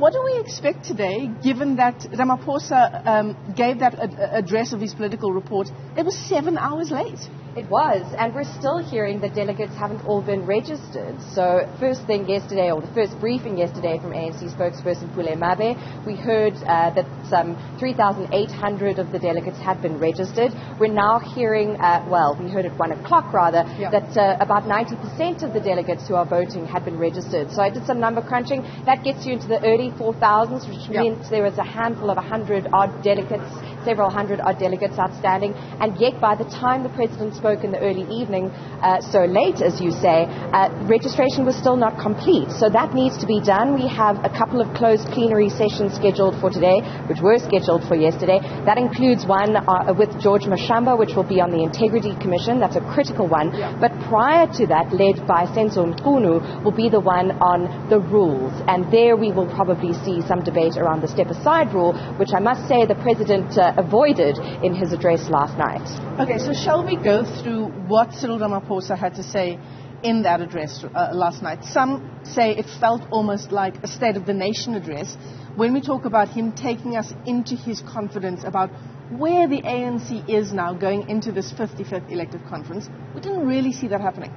what do we expect today, given that Ramaphosa gave that address of his political report? It was 7 hours late. It was, and we're still hearing that delegates haven't all been registered. So first thing yesterday, or the first briefing yesterday from ANC spokesperson Pule Mabe, we heard that some 3,800 of the delegates had been registered. We're now hearing, we heard at 1 o'clock rather, that about 90% of the delegates who are voting had been registered. So I did some number crunching. That gets you into the early 4,000s, which means there was a handful of 100-odd delegates, several hundred-odd delegates outstanding. And yet by the time the president spoke in the early evening, so late as you say, registration was still not complete. So that needs to be done. We have a couple of closed plenary sessions scheduled for today, which were scheduled for yesterday. That includes one with George Mashamba, which will be on the Integrity Commission. That's a critical one. But prior to that, led by Senzo Mkunu, will be the one on the rules. And there we will probably see some debate around the step-aside rule, which I must say the president avoided in his address last night. Okay, so shall we go through what Cyril Ramaphosa had to say in that address last night? Some say it felt almost like a State of the Nation address. When we talk about him taking us into his confidence about where the ANC is now going into this 55th elective conference, we didn't really see that happening.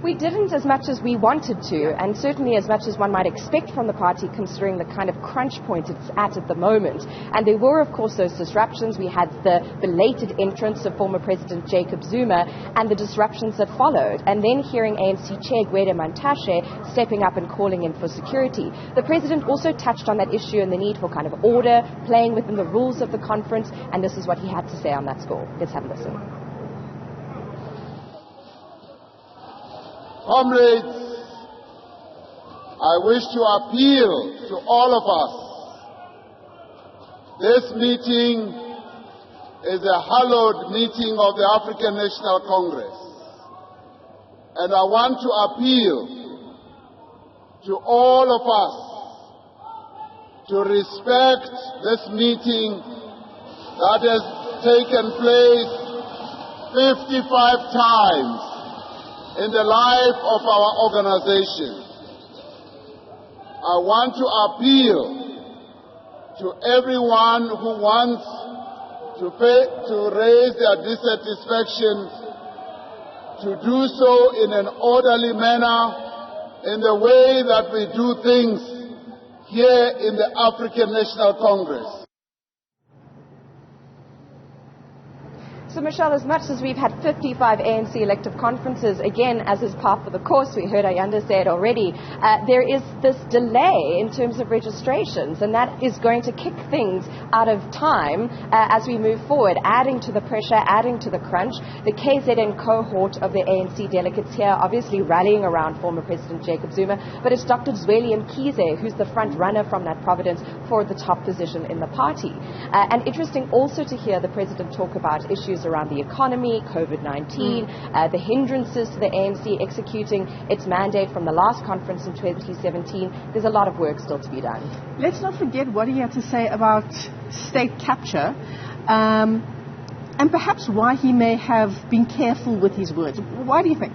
We didn't as much as we wanted to, and certainly as much as one might expect from the party, considering the kind of crunch point it's at the moment. And there were, of course, those disruptions. We had the belated entrance of former President Jacob Zuma and the disruptions that followed. And then hearing ANC Chair Gwede Mantashe stepping up and calling in for security. The president also touched on that issue and the need for kind of order, playing within the rules of the conference, and this is what he had to say on that score. Let's have a listen. Comrades, I wish to appeal to all of us. This meeting is a hallowed meeting of the African National Congress. And I want to appeal to all of us to respect this meeting that has taken place 55 times in the life of our organization. I want to appeal to everyone who wants to raise their dissatisfaction to do so in an orderly manner, in the way that we do things here in the African National Congress. So, Michelle, as much as we've had 55 ANC elective conferences, again, as is par for the course, we heard Ayanda say it already, there is this delay in terms of registrations, and that is going to kick things out of time as we move forward, adding to the pressure, adding to the crunch. The KZN cohort of the ANC delegates here obviously rallying around former President Jacob Zuma, but it's Dr. Zweli Mkhize who's the front runner from that province for the top position in the party. And interesting also to hear the president talk about issues around the economy, COVID-19, the hindrances to the ANC executing its mandate from the last conference in 2017. There's a lot of work still to be done. Let's not forget what he had to say about state capture and perhaps why he may have been careful with his words. Why do you think?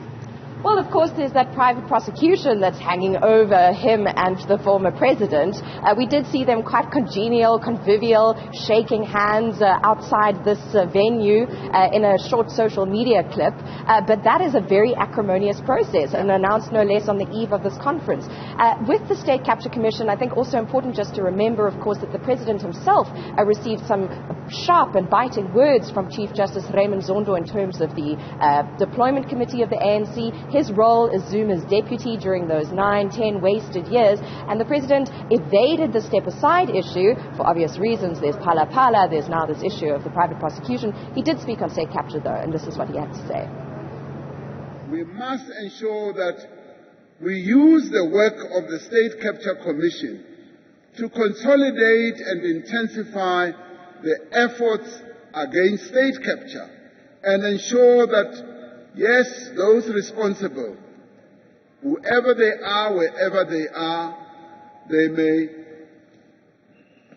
Well, of course, there's that private prosecution that's hanging over him and the former president. We did see them quite congenial, convivial, shaking hands outside this venue in a short social media clip. But that is a very acrimonious process and announced no less on the eve of this conference. With the State Capture Commission, I think also important just to remember, of course, that the president himself received some sharp and biting words from Chief Justice Raymond Zondo in terms of the deployment committee of the ANC. His role as Zuma's deputy during those 9-10 wasted years, and the president evaded the step-aside issue for obvious reasons. There's Phala Phala, there's now this issue of the private prosecution. He did speak on state capture, though, and this is what he had to say. We must ensure that we use the work of the State Capture Commission to consolidate and intensify the efforts against state capture and ensure that yes, those responsible, whoever they are, wherever they are,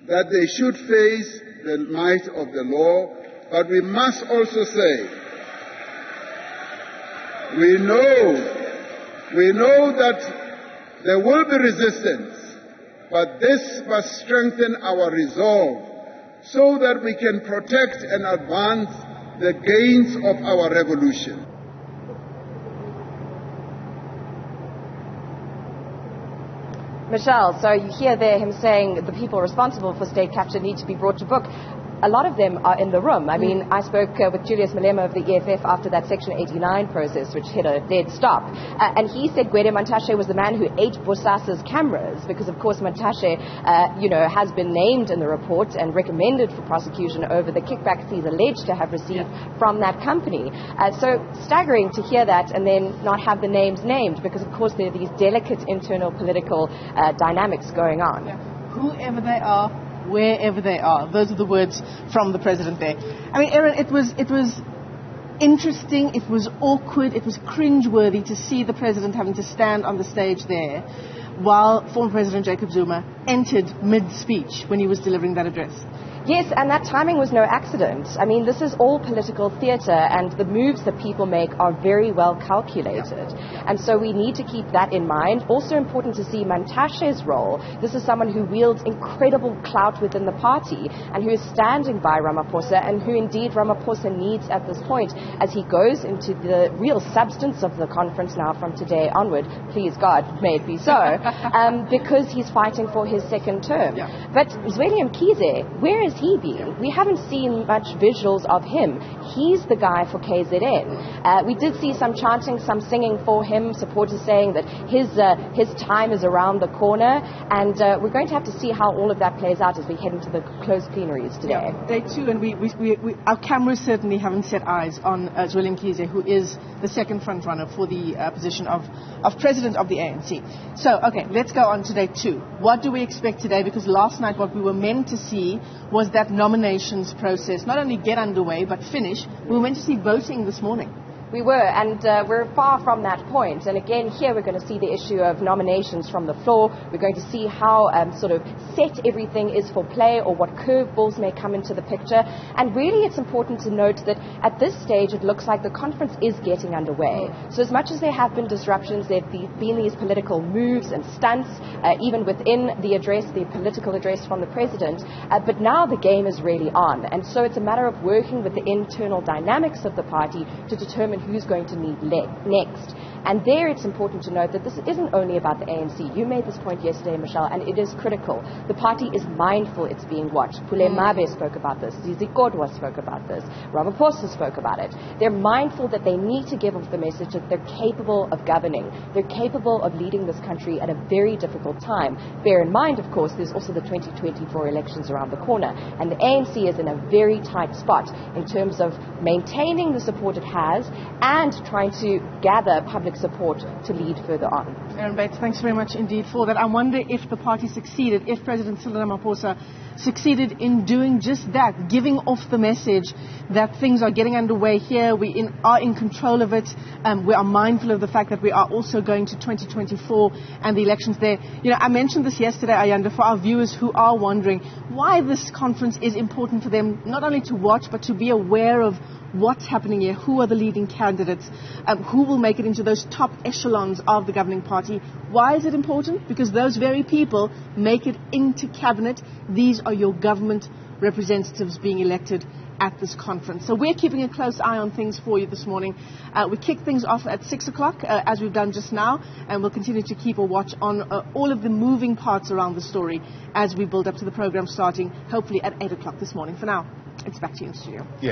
that they should face the might of the law. But we must also say, we know that there will be resistance but this must strengthen our resolve so that we can protect and advance the gains of our revolution. Michelle, so you hear there him saying the people responsible for state capture need to be brought to book. A lot of them are in the room. I mean, I spoke with Julius Malema of the EFF after that Section 89 process, which hit a dead stop. And he said Gwede Mantashe was the man who ate Bosasa's cameras, because, of course, Mantashe, has been named in the report and recommended for prosecution over the kickbacks he's alleged to have received from that company. So staggering to hear that and then not have the names named, because, of course, there are these delicate internal political dynamics going on. Yeah. Whoever they are, wherever they are. Those are the words from the president there. I mean, Erin, it was interesting, it was awkward, it was cringeworthy to see the president having to stand on the stage there while former President Jacob Zuma entered mid-speech when he was delivering that address. Yes, and that timing was no accident. I mean, this is all political theatre, and the moves that people make are very well calculated. And so we need to keep that in mind. Also important to see Mantashe's role. This is someone who wields incredible clout within the party and who is standing by Ramaphosa, and who indeed Ramaphosa needs at this point as he goes into the real substance of the conference now from today onward. Please God, may it be so, because he's fighting for his second term. But Zweli Mkhize, where is he been? We haven't seen much visuals of him. He's the guy for KZN. We did see some chanting, some singing for him, supporters saying that his time is around the corner, and we're going to have to see how all of that plays out as we head into the closed plenaries today. Day two, and our cameras certainly haven't set eyes on Zweli Mkhize, who is the second front runner for the position of president of the ANC. So, okay, let's go on to day two. What do we expect today? Because last night what we were meant to see was that nominations process not only get underway but finish. We were meant to see voting this morning. We were, and we're far from that point. And again, here we're going to see the issue of nominations from the floor. We're going to see how sort of set everything is for play, or what curveballs may come into the picture. And really, it's important to note that at this stage, it looks like the conference is getting underway. So as much as there have been disruptions, there have been these political moves and stunts, even within the address, the political address from the president. But now the game is really on. And so it's a matter of working with the internal dynamics of the party to determine who's going to lead next. And there it's important to note that this isn't only about the ANC. You made this point yesterday, Michelle, and it is critical. The party is mindful it's being watched. Pule Mabe spoke about this. Zizi Kodwa spoke about this. Ramaphosa spoke about it. They're mindful that they need to give off the message that they're capable of governing. They're capable of leading this country at a very difficult time. Bear in mind, of course, there's also the 2024 elections around the corner. And the ANC is in a very tight spot in terms of maintaining the support it has and trying to gather public support to lead further on. Erin Bates, thanks very much indeed for that. I wonder if the party succeeded, if President Cyril Ramaphosa succeeded in doing just that, giving off the message that things are getting underway here, we are in control of it, we are mindful of the fact that we are also going to 2024 and the elections there. You know, I mentioned this yesterday, Ayanda, for our viewers who are wondering why this conference is important for them, not only to watch, but to be aware of what's happening here, who are the leading candidates, who will make it into those top echelons of the governing party. Why is it important? Because those very people make it into cabinet. These are your government representatives being elected at this conference. So we're keeping a close eye on things for you this morning. We kick things off at 6 o'clock, as we've done just now, and we'll continue to keep a watch on all of the moving parts around the story as we build up to the program starting, hopefully at 8 o'clock this morning. For now, it's back to you in studio. Yeah.